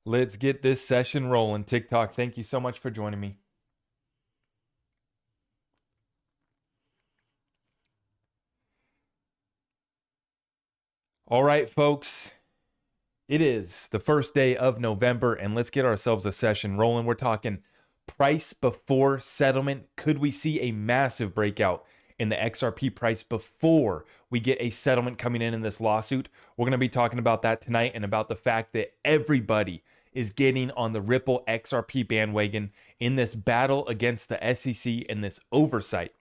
Let's get this session rolling. TikTok, thank you so much for joining me. All right, folks. It is the first day of November, and let's get ourselves a session rolling. We're talking price before settlement. Could we see a massive breakout in the XRP price before we get a settlement coming in this lawsuit? We're going to be talking about that tonight and about the fact that everybody is getting on the Ripple XRP bandwagon in this battle against the SEC and this overreach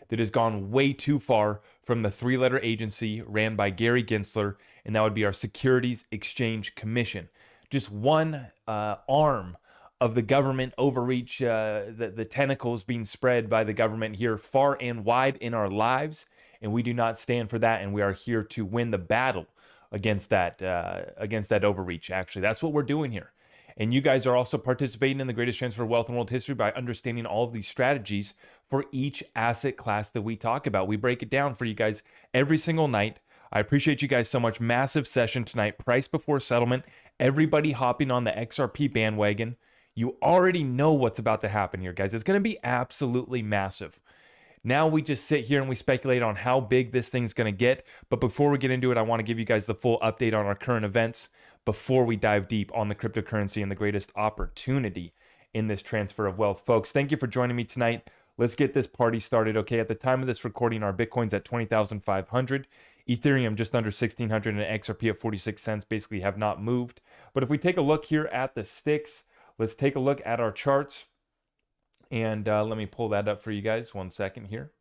that has gone way too far from the three-letter agency ran by Gary Gensler, and that would be our Securities Exchange Commission. Just one arm of the government overreach, the tentacles being spread by the government here far and wide in our lives, and we do not stand for that, and we are here to win the battle against that overreach. Actually, that's what we're doing here. And you guys are also participating in the greatest transfer of wealth in world history by understanding all of these strategies for each asset class that we talk about. We break it down for you guys every single night. I appreciate you guys so much. Massive session tonight, price before settlement. Everybody hopping on the XRP bandwagon. You already know what's about to happen here, guys. It's going to be absolutely massive. Now we just sit here and we speculate on how big this thing's going to get. But before we get into it, I want to give you guys the full update on our current events before we dive deep on the cryptocurrency and the greatest opportunity in this transfer of wealth. Folks, thank you for joining me tonight. Let's get this party started, okay? At the time of this recording, our Bitcoin's at 20,500. Ethereum just under 1,600 and XRP at 46 cents basically have not moved. But if we take a look here at the sticks, let's take a look at our charts. And let me pull that up for you guys. 1 second here.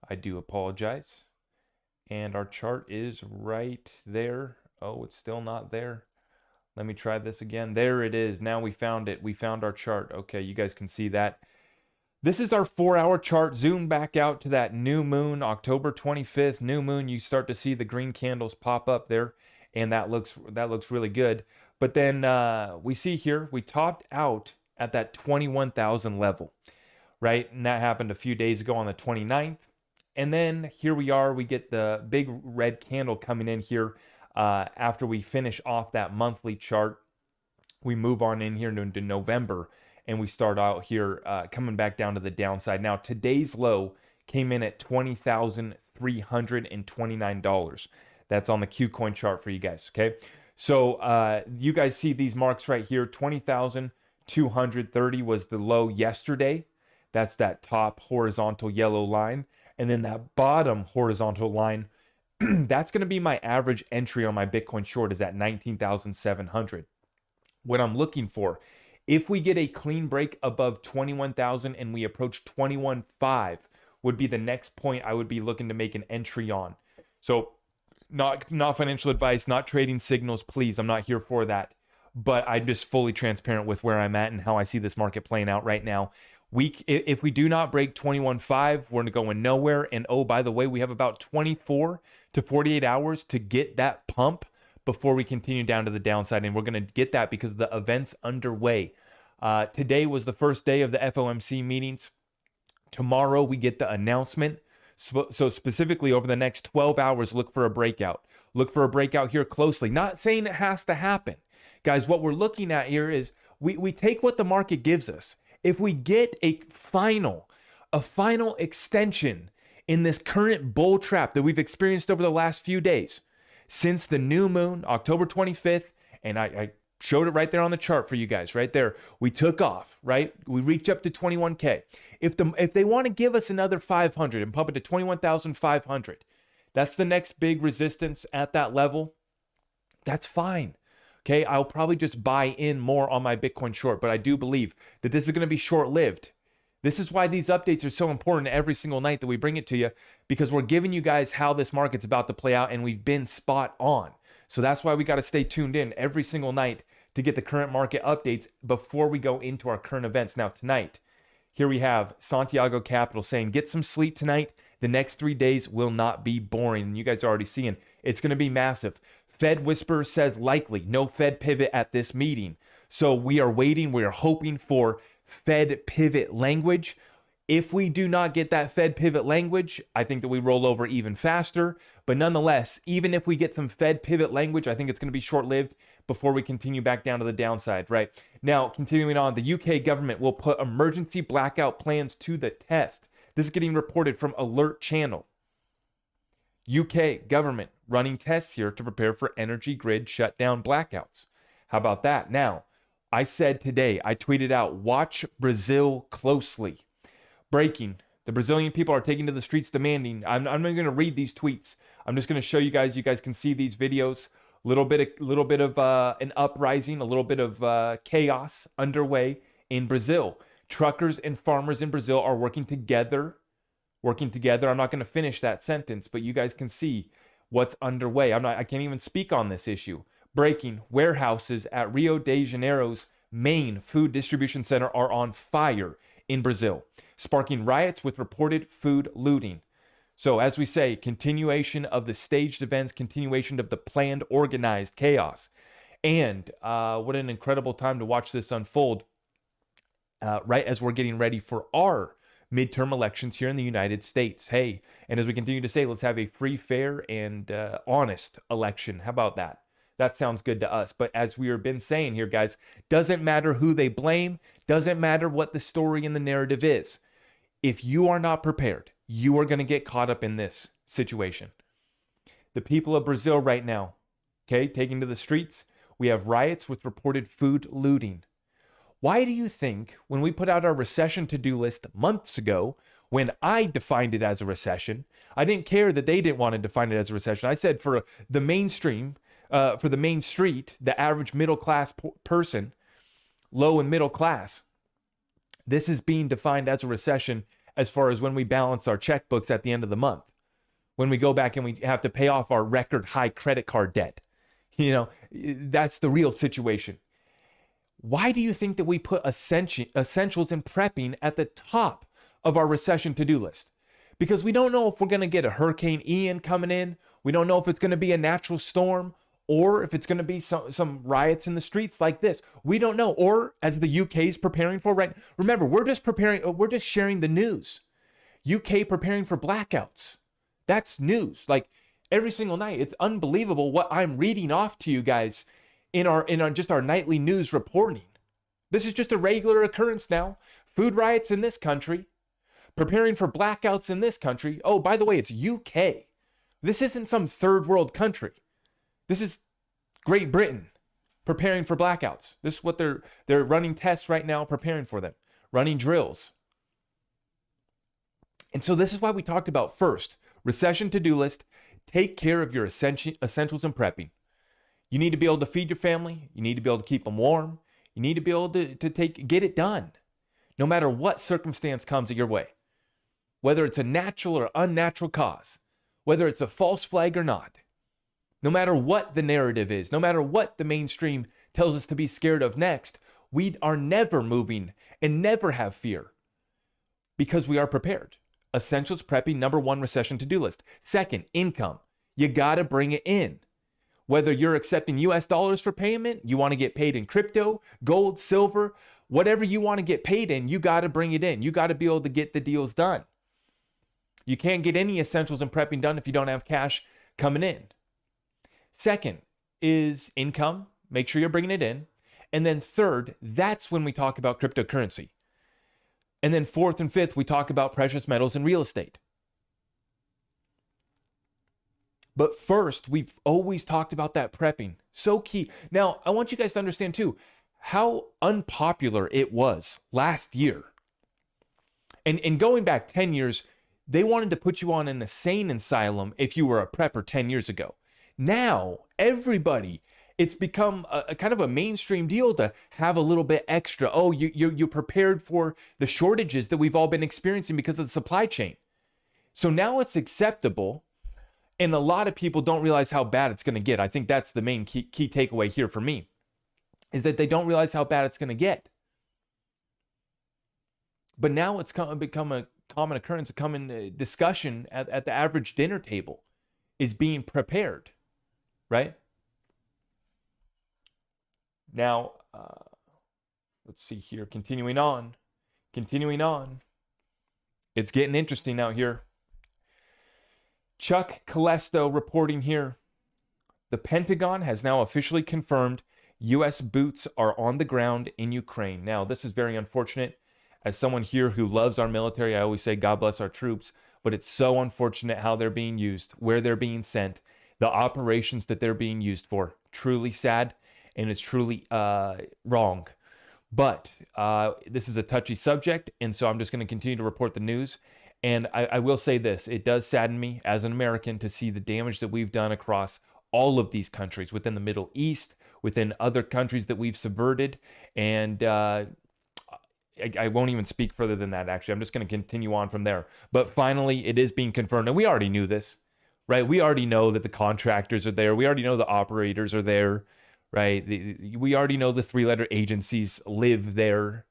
I do apologize. And our chart is right there. Oh, it's still not there. Let me try this again. There it is. Now we found it. We found our chart. Okay, you guys can see that. This is our 4-hour chart. Zoom back out to that new moon, October 25th, new moon. You start to see the green candles pop up there, and that looks really good. But then we see here, we topped out at that 21,000 level, right? And that happened a few days ago on the 29th. And then here we are, we get the big red candle coming in here after we finish off that monthly chart. We move on in here into November, and we start out here coming back down to the downside. Now, today's low came in at $20,329. That's on the Qcoin chart for you guys, okay? So you guys see these marks right here. 20,230 was the low yesterday. That's that top horizontal yellow line. And then that bottom horizontal line, that's going to be my average entry on my Bitcoin short, is at 19,700. What I'm looking for, if we get a clean break above 21,000 and we approach 21.5, would be the next point I would be looking to make an entry on. So not financial advice, not trading signals, please. I'm not here for that. But I'm just fully transparent with where I'm at and how I see this market playing out right now. If we do not break 21.5, we're going nowhere. And oh, by the way, we have about 24 to 48 hours to get that pump before we continue down to the downside. And we're going to get that because the event's underway. Today was the first day of the FOMC meetings. Tomorrow we get the announcement. So specifically over the next 12 hours, look for a breakout. Look for a breakout here closely. Not saying it has to happen. Guys, what we're looking at here is we take what the market gives us. If we get a final extension in this current bull trap that we've experienced over the last few days, since the new moon, October 25th, and I showed it right there on the chart for you guys, right there. We took off, right? We reached up to 21K. If they want to give us another 500 and pump it to 21,500, that's the next big resistance at that level. That's fine. Okay, I'll probably just buy in more on my Bitcoin short, but I do believe that this is going to be short-lived. This is why these updates are so important every single night that we bring it to you, because we're giving you guys how this market's about to play out, and we've been spot on. So that's why we got to stay tuned in every single night to get the current market updates before we go into our current events. Now, tonight, here we have Santiago Capital saying, get some sleep tonight. The next 3 days will not be boring. And you guys are already seeing it's going to be massive. Fed Whisperer says likely no Fed pivot at this meeting. So we are waiting. We are hoping for Fed pivot language. If we do not get that Fed pivot language, I think that we roll over even faster. But nonetheless, even if we get some Fed pivot language, I think it's going to be short-lived. before we continue back down to the downside, right? Now, continuing on, the UK government will put emergency blackout plans to the test. This is getting reported from Alert Channel. UK government running tests here to prepare for energy grid shutdown blackouts. How about that? Now, I said today, I tweeted out, watch Brazil closely. Breaking. The Brazilian people are taking to the streets demanding. I'm not going to read these tweets. I'm just going to show you guys. You guys can see these videos. Little bit of an uprising, a little bit of chaos underway in Brazil. Truckers and farmers in Brazil are working together. I'm not going to finish that sentence, but you guys can see what's underway. I can't even speak on this issue. Breaking. Warehouses at Rio de Janeiro's main food distribution center are on fire in Brazil, sparking riots with reported food looting. So as we say, continuation of the staged events, continuation of the planned organized chaos. And what an incredible time to watch this unfold right as we're getting ready for our midterm elections here in the United States. Hey, and as we continue to say, let's have a free, fair, and honest election. How about that? That sounds good to us. But as we have been saying here, guys, doesn't matter who they blame, doesn't matter what the story and the narrative is. If you are not prepared, you are going to get caught up in this situation. The people of Brazil right now, okay, taking to the streets, we have riots with reported food looting. Why do you think when we put out our recession to-do list months ago, when I defined it as a recession, I didn't care that they didn't want to define it as a recession. I said for the mainstream, for the main street, the average middle class person, low and middle class, this is being defined as a recession as far as when we balance our checkbooks at the end of the month, when we go back and we have to pay off our record high credit card debt. You know, that's the real situation. Why do you think that we put essentials and prepping at the top of our recession to-do list? Because we don't know if we're going to get a Hurricane Ian coming in. We don't know if it's going to be a natural storm or if it's going to be some riots in the streets like this. We don't know. Or as the UK is preparing for, right? Remember, we're just sharing the news. UK preparing for blackouts. That's news. Like every single night. It's unbelievable what I'm reading off to you guys in our just our nightly news reporting. This is just a regular occurrence now. Food riots in this country, preparing for blackouts in this country. Oh, by the way, it's UK. This isn't some third world country. This is Great Britain preparing for blackouts. This is what they're running tests right now, preparing for them, running drills. And so this is why we talked about first, recession to-do list, take care of your essentials and prepping. You need to be able to feed your family. You need to be able to keep them warm. You need to be able to get it done, no matter what circumstance comes your way. Whether it's a natural or unnatural cause, whether it's a false flag or not, no matter what the narrative is, no matter what the mainstream tells us to be scared of next, we are never moving and never have fear because we are prepared. Essentials prepping, number one, recession to-do list. Second, income. You got to bring it in. Whether you're accepting US dollars for payment, you want to get paid in crypto, gold, silver, whatever you want to get paid in, you got to bring it in. You got to be able to get the deals done. You can't get any essentials and prepping done if you don't have cash coming in. Second is income. Make sure you're bringing it in. And then third, that's when we talk about cryptocurrency. And then fourth and fifth, we talk about precious metals and real estate. But first, we've always talked about that prepping. So key. Now, I want you guys to understand too, how unpopular it was last year. And going back 10 years, they wanted to put you on an insane asylum if you were a prepper 10 years ago. Now, everybody, it's become a kind of a mainstream deal to have a little bit extra. Oh, you're prepared for the shortages that we've all been experiencing because of the supply chain. So now it's acceptable. And a lot of people don't realize how bad it's going to get. I think that's the main key takeaway here for me, is that they don't realize how bad it's going to get. But now it's become a common occurrence, a common discussion at the average dinner table is being prepared, right? Now, let's see here. Continuing on. It's getting interesting out here. Chuck Callesto reporting here. The Pentagon has now officially confirmed U.S. boots are on the ground in Ukraine. Now, this is very unfortunate. As someone here who loves our military, I always say God bless our troops, but it's so unfortunate how they're being used, where they're being sent, the operations that they're being used for. Truly sad, and it's truly wrong. But this is a touchy subject, and so I'm just going to continue to report the news. And I will say this, it does sadden me as an American to see the damage that we've done across all of these countries, within the Middle East, within other countries that we've subverted. And I won't even speak further than that, actually. I'm just going to continue on from there. But finally, it is being confirmed. And we already knew this, right? We already know that the contractors are there. We already know the operators are there, right? We already know the three-letter agencies live there.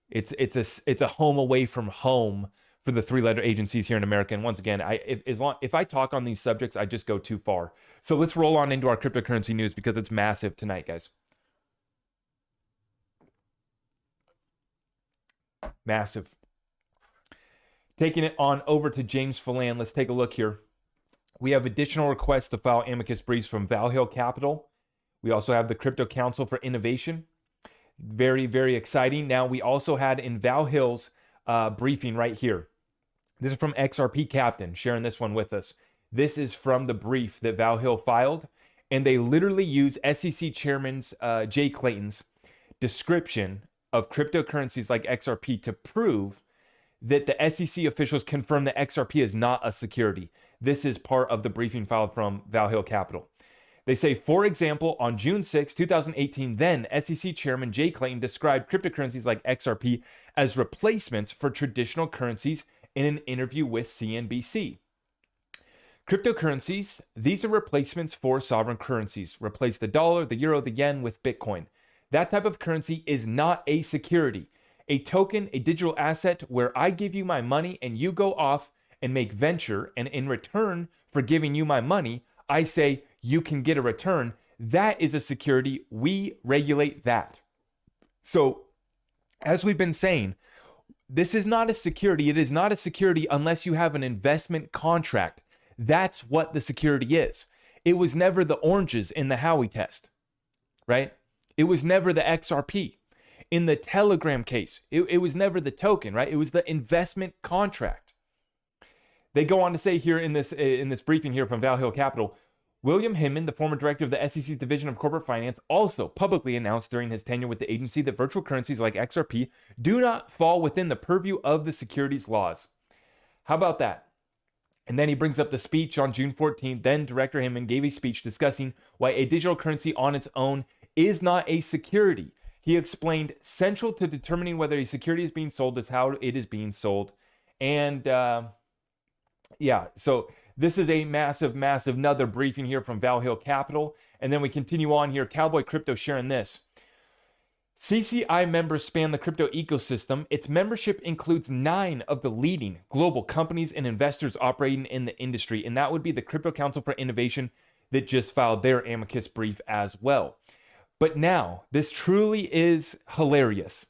It's a home away from home for the three-letter agencies here in America. And once again, if I talk on these subjects, I just go too far. So let's roll on into our cryptocurrency news because it's massive tonight, guys. Massive. Taking it on over to James Phelan. Let's take a look here. We have additional requests to file amicus briefs from Valhalla Capital. We also have the Crypto Council for Innovation. Very, very exciting. Now, we also had in Valhall's briefing right here. This is from XRP Captain, sharing this one with us. This is from the brief that Valhalla filed, and they literally use SEC Chairman's Jay Clayton's description of cryptocurrencies like XRP to prove that the SEC officials confirm that XRP is not a security. This is part of the briefing filed from Valhalla Capital. They say, for example, on June 6, 2018, then SEC Chairman Jay Clayton described cryptocurrencies like XRP as replacements for traditional currencies in an interview with CNBC. Cryptocurrencies, these are replacements for sovereign currencies. Replace the dollar, the euro, the yen with Bitcoin. That type of currency is not a security. A token, a digital asset where I give you my money and you go off and make venture, and in return for giving you my money, I say you can get a return. That is a security. We regulate that. So, as we've been saying, this is not a security. It is not a security unless you have an investment contract. That's what the security is. It was never the oranges in the Howey test, right? It was never the XRP. In the Telegram case, it was never the token, right? It was the investment contract. They go on to say here in this briefing here from Valhalla Capital, William Hinman, the former director of the SEC's Division of Corporate Finance, also publicly announced during his tenure with the agency that virtual currencies like XRP do not fall within the purview of the securities laws. How about that? And then he brings up the speech on June 14th. Then Director Hinman gave a speech discussing why a digital currency on its own is not a security. He explained central to determining whether a security is being sold is how it is being sold. And yeah, so this is a massive, massive another briefing here from Valhalla Capital. And then we continue on here. Cowboy Crypto sharing this. CCI members span the crypto ecosystem. Its membership includes 9 of the leading global companies and investors operating in the industry. And that would be the Crypto Council for Innovation that just filed their amicus brief as well. But now, this truly is hilarious.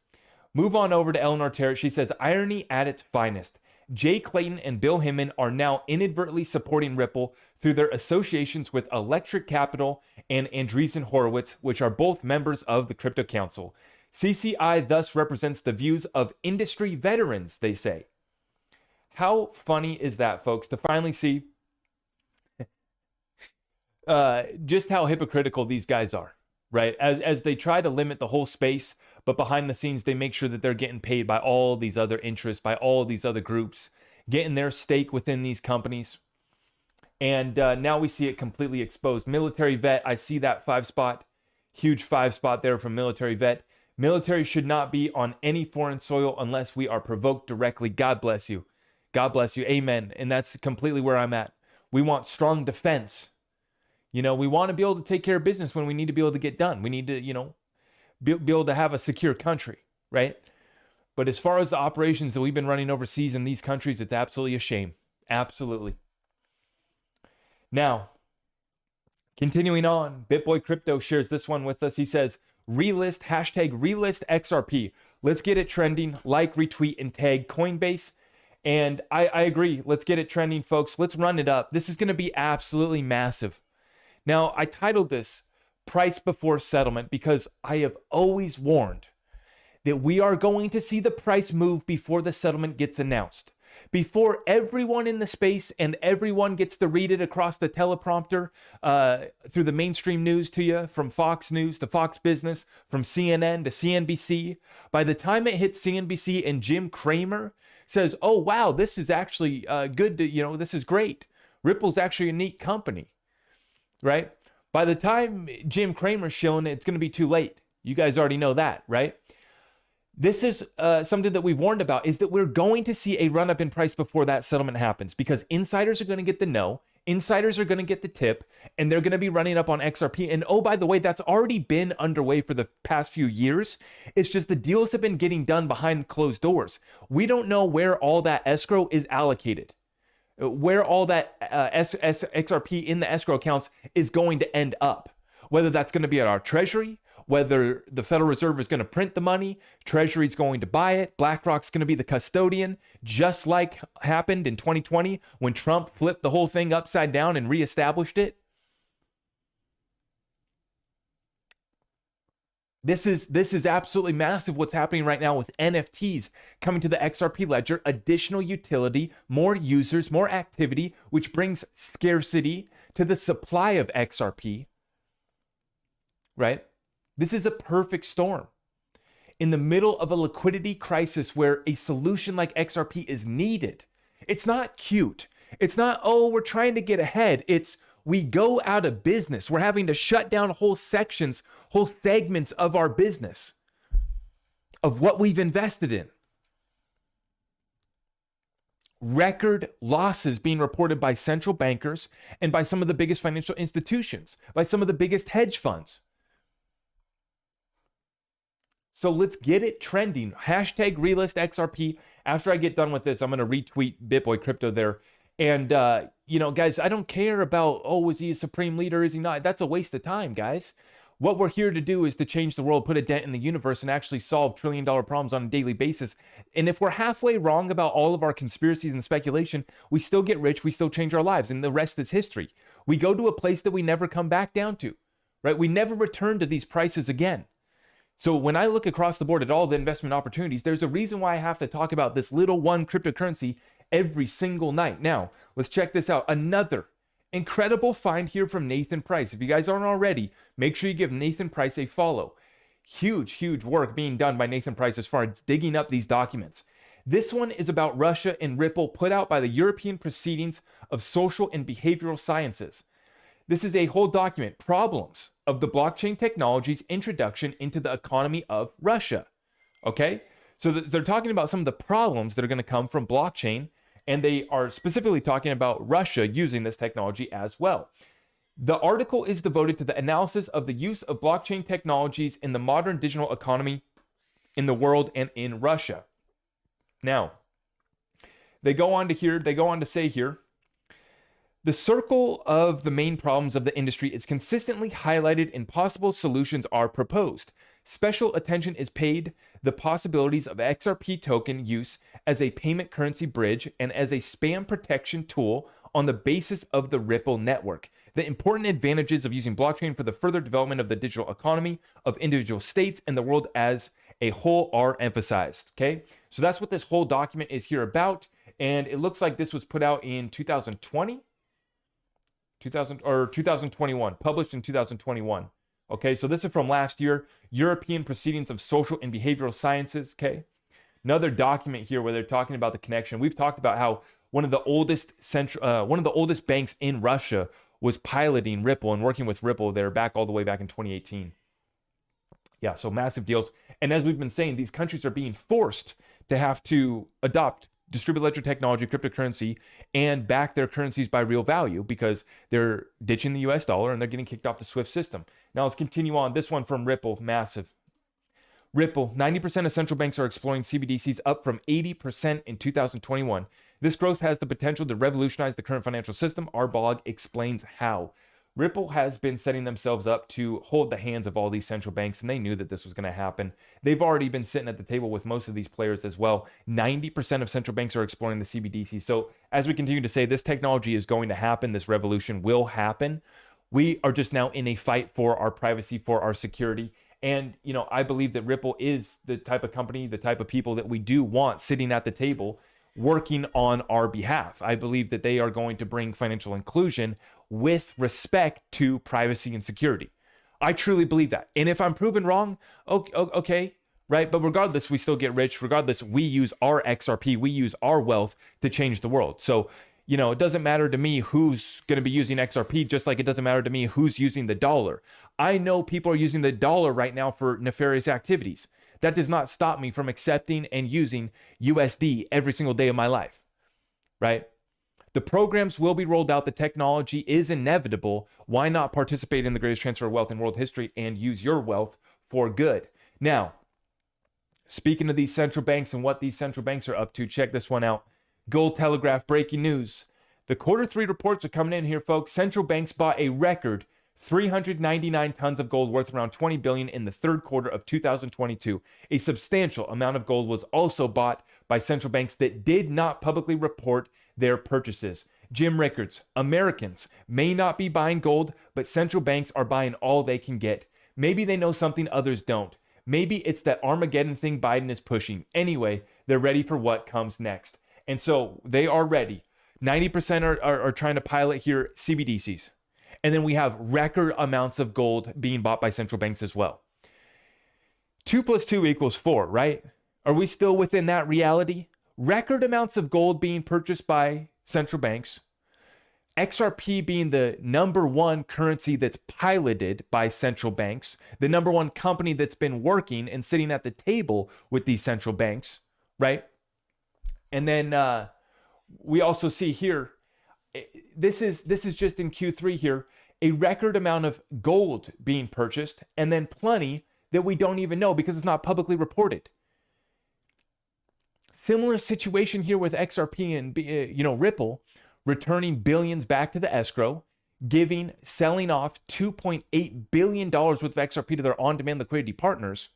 Move on over to Eleanor Terrett. She says, irony at its finest. Jay Clayton and Bill Hinman are now inadvertently supporting Ripple through their associations with Electric Capital and Andreessen Horowitz, which are both members of the Crypto Council. CCI thus represents the views of industry veterans, they say. How funny is that, folks, to finally see just how hypocritical these guys are, right? As they try to limit the whole space, but behind the scenes, they make sure that they're getting paid by all these other interests, by all these other groups, getting their stake within these companies. And now we see it completely exposed. Military vet, I see that 5 spot, huge 5 spot there from military vet. Military should not be on any foreign soil unless we are provoked directly. God bless you. God bless you. Amen. And that's completely where I'm at. We want strong defense. You know, we want to be able to take care of business when we need to be able to get done. We need to, you know, be able to have a secure country, right? But as far as the operations that we've been running overseas in these countries, it's absolutely a shame. Absolutely. Now, continuing on, BitBoy Crypto shares this one with us. He says, relist, #relistxrp. Let's get it trending. Like, retweet, and tag Coinbase. And I agree. Let's get it trending, folks. Let's run it up. This is going to be absolutely massive. Now, I titled this, price before settlement because I have always warned that we are going to see the price move before the settlement gets announced. Before everyone in the space and everyone gets to read it across the teleprompter through the mainstream news to you, from Fox News to Fox Business, from CNN to CNBC, by the time it hits CNBC and Jim Cramer says, oh, wow, this is actually good to, this is great. Ripple's actually a neat company, right? By the time Jim Cramer's showing it, it's going to be too late. You guys already know that, right? This is something that we've warned about, is that we're going to see a run up in price before that settlement happens, because insiders are going to get the no, insiders are going to get the tip, and they're going to be running up on XRP. And oh, by the way, that's already been underway for the past few years. It's just the deals have been getting done behind closed doors. We don't know where all that escrow is allocated, where all that XRP in the escrow accounts is going to end up, whether that's going to be at our treasury, whether the Federal Reserve is going to print the money, Treasury's going to buy it, BlackRock's going to be the custodian, just like happened in 2020 when Trump flipped the whole thing upside down and reestablished it. This is absolutely massive what's happening right now with NFTs coming to the XRP ledger, additional utility, more users, more activity, which brings scarcity to the supply of XRP, right? This is a perfect storm. In the middle of a liquidity crisis where a solution like XRP is needed, it's not cute. It's not, oh, we're trying to get ahead. It's, we go out of business. We're having to shut down whole sections, whole segments of our business, of what we've invested in. Record losses being reported by central bankers and by some of the biggest financial institutions, by some of the biggest hedge funds. So let's get it trending. Hashtag relistxrp. After I get done with this, I'm going to retweet BitBoy Crypto there. And, guys, I don't care about, oh, is he a supreme leader? Is he not? That's a waste of time, guys. What we're here to do is to change the world, put a dent in the universe, and actually solve trillion-dollar problems on a daily basis. And if we're halfway wrong about all of our conspiracies and speculation, we still get rich, we still change our lives, and the rest is history. We go to a place that we never come back down to, right? We never return to these prices again. So when I look across the board at all the investment opportunities, there's a reason why I have to talk about this little one cryptocurrency every single night. Now, let's check this out. Another incredible find here from Nathan Price. If you guys aren't already, make sure you give Nathan Price a follow. Huge work being done by Nathan Price as far as digging up these documents. This one is about Russia and Ripple, put out by the European Proceedings of Social and Behavioral Sciences. This is a whole document, Problems of the Blockchain Technology's Introduction into the Economy of Russia. Okay? So they're talking about some of the problems that are going to come from blockchain, and they are specifically talking about Russia using this technology as well. The article is devoted to the analysis of the use of blockchain technologies in the modern digital economy in the world and in Russia. Now, they go on to say here, the circle of the main problems of the industry is consistently highlighted and possible solutions are proposed. Special attention is paid the possibilities of XRP token use as a payment currency bridge and as a spam protection tool on the basis of the Ripple network. The important advantages of using blockchain for the further development of the digital economy of individual states and the world as a whole are emphasized. Okay, so that's what this whole document is here about. And it looks like this was put out in 2021, published in 2021. Okay, so this is from last year, European Proceedings of Social and Behavioral Sciences. Okay, another document here where they're talking about the connection. We've talked about how one of the oldest banks in Russia was piloting Ripple and working with Ripple there all the way back in 2018. Yeah, so massive deals. And as we've been saying, these countries are being forced to have to adopt distributed ledger technology, cryptocurrency, and back their currencies by real value because they're ditching the US dollar and they're getting kicked off the SWIFT system. Now let's continue on. This one from Ripple, massive. Ripple, 90% of central banks are exploring CBDCs, up from 80% in 2021. This growth has the potential to revolutionize the current financial system. Our blog explains how. Ripple has been setting themselves up to hold the hands of all these central banks, and they knew that this was going to happen. They've already been sitting at the table with most of these players as well. 90% of central banks are exploring the CBDC. So as we continue to say, this technology is going to happen. This revolution will happen. We are just now in a fight for our privacy, for our security. And, I believe that Ripple is the type of company, the type of people that we do want sitting at the table working on our behalf. I believe that they are going to bring financial inclusion with respect to privacy and security. I truly believe that. And if I'm proven wrong, okay, right? But regardless, we still get rich. Regardless, we use our XRP, we use our wealth to change the world. So, it doesn't matter to me who's going to be using XRP, just like it doesn't matter to me who's using the dollar. I know people are using the dollar right now for nefarious activities. That does not stop me from accepting and using USD every single day of my life, right? The programs will be rolled out. The technology is inevitable. Why not participate in the greatest transfer of wealth in world history and use your wealth for good? Now, speaking of these central banks and what these central banks are up to, check this one out. Gold Telegraph breaking news. The Q3 reports are coming in here, folks. Central banks bought a record 399 tons of gold worth around 20 billion in the third quarter of 2022. A substantial amount of gold was also bought by central banks that did not publicly report their purchases. Jim Rickards, Americans may not be buying gold, but central banks are buying all they can get. Maybe they know something others don't. Maybe it's that Armageddon thing Biden is pushing. Anyway, they're ready for what comes next. And so they are ready. 90% are trying to pilot here cbdcs. And then we have record amounts of gold being bought by central banks as well. 2 + 2 = 4, right? Are we still within that reality? Record amounts of gold being purchased by central banks. XRP being the number one currency that's piloted by central banks. The number one company that's been working and sitting at the table with these central banks, right? And then we also see here, this is just in Q3 here, a record amount of gold being purchased, and then plenty that we don't even know because it's not publicly reported. Similar situation here with XRP and Ripple, returning billions back to the escrow, selling off $2.8 billion worth of XRP to their on-demand liquidity partners.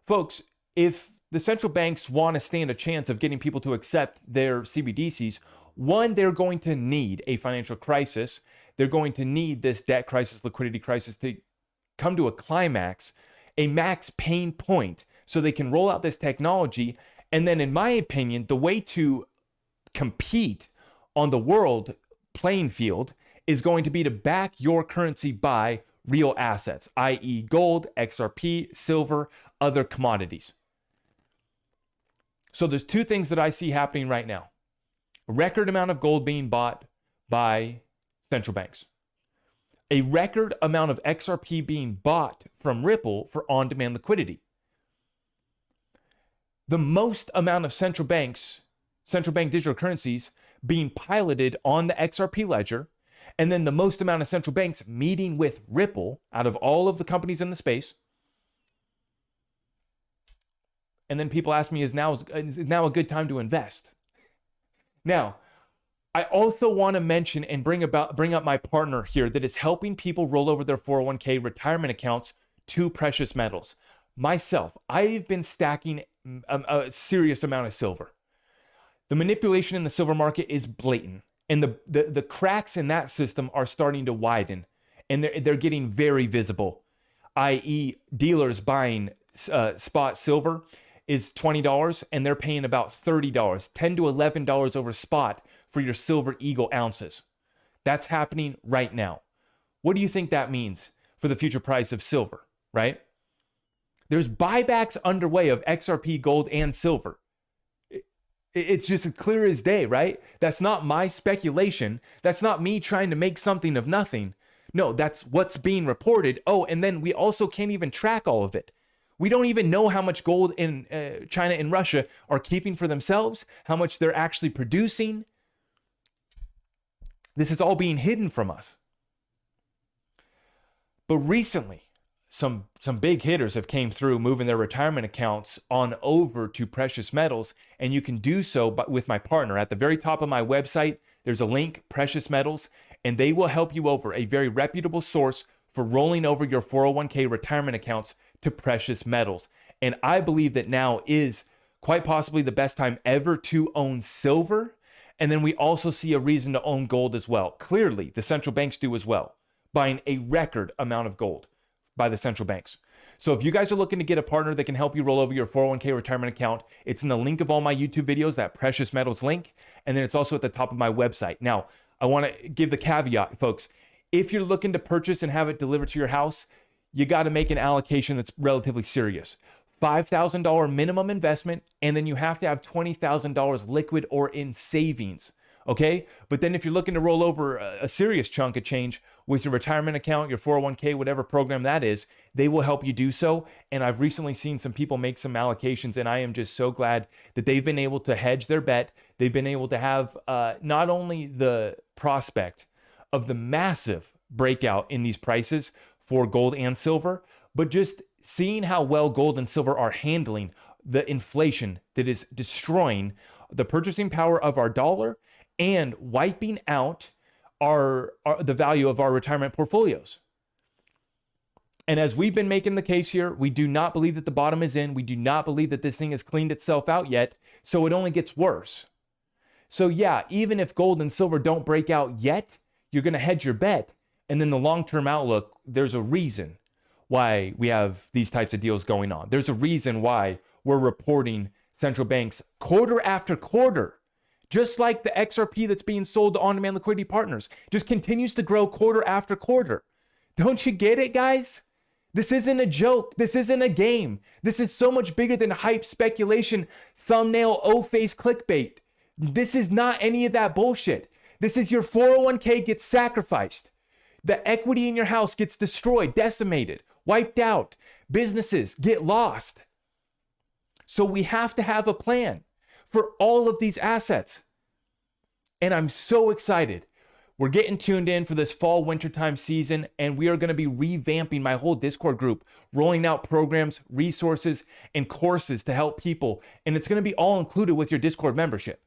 Folks, if the central banks want to stand a chance of getting people to accept their CBDCs, one, they're going to need a financial crisis. They're going to need this debt crisis, liquidity crisis to come to a climax, a max pain point, so they can roll out this technology. And then, in my opinion, the way to compete on the world playing field is going to be to back your currency by real assets, i.e. gold, XRP, silver, other commodities. So there's two things that I see happening right now. A record amount of gold being bought by central banks. A record amount of XRP being bought from Ripple for on-demand liquidity. The most amount of central bank digital currencies being piloted on the XRP ledger, and then the most amount of central banks meeting with Ripple out of all of the companies in the space. And then people ask me, is now a good time to invest? Now, I also want to mention and bring up my partner here that is helping people roll over their 401k retirement accounts to precious metals. Myself, I've been stacking a serious amount of silver. The manipulation in the silver market is blatant, and the cracks in that system are starting to widen, and they're getting very visible, i.e. dealers buying spot silver is $20 and they're paying about $30, $10 to $11 over spot for your silver eagle ounces. That's happening right now. What do you think that means for the future price of silver, right? There's buybacks underway of XRP gold and silver. It's just as clear as day, right? That's not my speculation. That's not me trying to make something of nothing. No, that's what's being reported. Oh, and then we also can't even track all of it. We don't even know how much gold in China and Russia are keeping for themselves, how much they're actually producing. This is all being hidden from us. But recently, some big hitters have came through moving their retirement accounts on over to precious metals, and you can do so with my partner. At the very top of my website, there's a link, Precious Metals, and they will help you over, a very reputable source for rolling over your 401k retirement accounts to precious metals. And I believe that now is quite possibly the best time ever to own silver. And then we also see a reason to own gold as well. Clearly, the central banks do as well. buying a record amount of gold by the central banks. So if you guys are looking to get a partner that can help you roll over your 401k retirement account, it's in the link of all my YouTube videos, that precious metals link. And then it's also at the top of my website. Now, I want to give the caveat, folks. If you're looking to purchase and have it delivered to your house, you got to make an allocation that's relatively serious. $5,000 minimum investment, and then you have to have $20,000 liquid or in savings. Okay. But then if you're looking to roll over a serious chunk of change with your retirement account, your 401k, whatever program that is, they will help you do so. And I've recently seen some people make some allocations, and I am just so glad that they've been able to hedge their bet. They've been able to have not only the prospect of the massive breakout in these prices for gold and silver, but just seeing how well gold and silver are handling the inflation that is destroying the purchasing power of our dollar and wiping out the value of our retirement portfolios. And as we've been making the case here, we do not believe that the bottom is in. We do not believe that this thing has cleaned itself out yet. So it only gets worse. So yeah, even if gold and silver don't break out yet, you're going to hedge your bet. And then the long-term outlook, there's a reason why we have these types of deals going on. There's a reason why we're reporting central banks quarter after quarter. Just like the XRP that's being sold to on-demand liquidity partners just continues to grow quarter after quarter. Don't you get it, guys? This isn't a joke. This isn't a game. This is so much bigger than hype, speculation, thumbnail, O-face clickbait. This is not any of that bullshit. This is your 401k gets sacrificed. The equity in your house gets destroyed, decimated, wiped out. Businesses get lost. So we have to have a plan for all of these assets. And I'm so excited. We're getting tuned in for this fall wintertime season, and we are going to be revamping my whole Discord group, rolling out programs, resources, and courses to help people. And it's going to be all included with your Discord membership.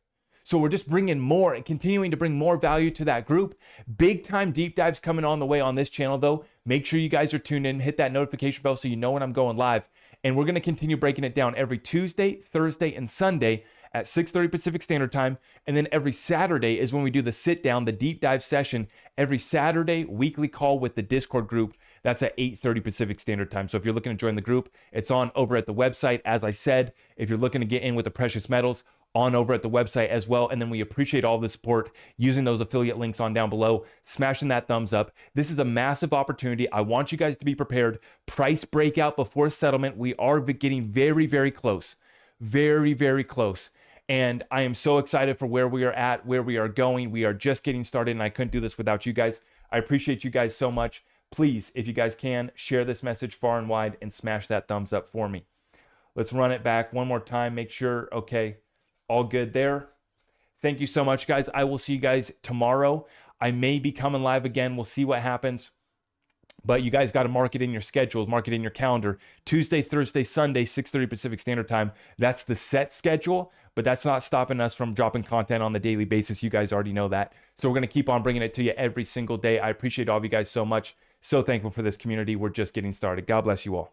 So we're just bringing more and continuing to bring more value to that group. Big time deep dives coming on the way on this channel, though. Make sure you guys are tuned in, hit that notification bell so you know when I'm going live. And we're going to continue breaking it down every Tuesday, Thursday, and Sunday at 6:30 Pacific Standard Time. And then every Saturday is when we do the sit down, the deep dive session. Every Saturday, weekly call with the Discord group. That's at 8:30 Pacific Standard Time. So if you're looking to join the group, it's on over at the website. As I said, if you're looking to get in with the precious metals, on over at the website as well. And then we appreciate all the support using those affiliate links on down below, smashing that thumbs up. This is a massive opportunity. I want you guys to be prepared. Price breakout before settlement. We are getting very, very close. Very, very close. And I am so excited for where we are at, where we are going. We are just getting started, and I couldn't do this without you guys. I appreciate you guys so much. Please, if you guys can, share this message far and wide and smash that thumbs up for me. Let's run it back one more time. Make sure, okay, all good there. Thank you so much, guys. I will see you guys tomorrow. I may be coming live again. We'll see what happens. But you guys got to mark it in your schedules, mark it in your calendar. Tuesday, Thursday, Sunday, 6:30 Pacific Standard Time. That's the set schedule, but that's not stopping us from dropping content on the daily basis. You guys already know that. So we're going to keep on bringing it to you every single day. I appreciate all of you guys so much. So thankful for this community. We're just getting started. God bless you all.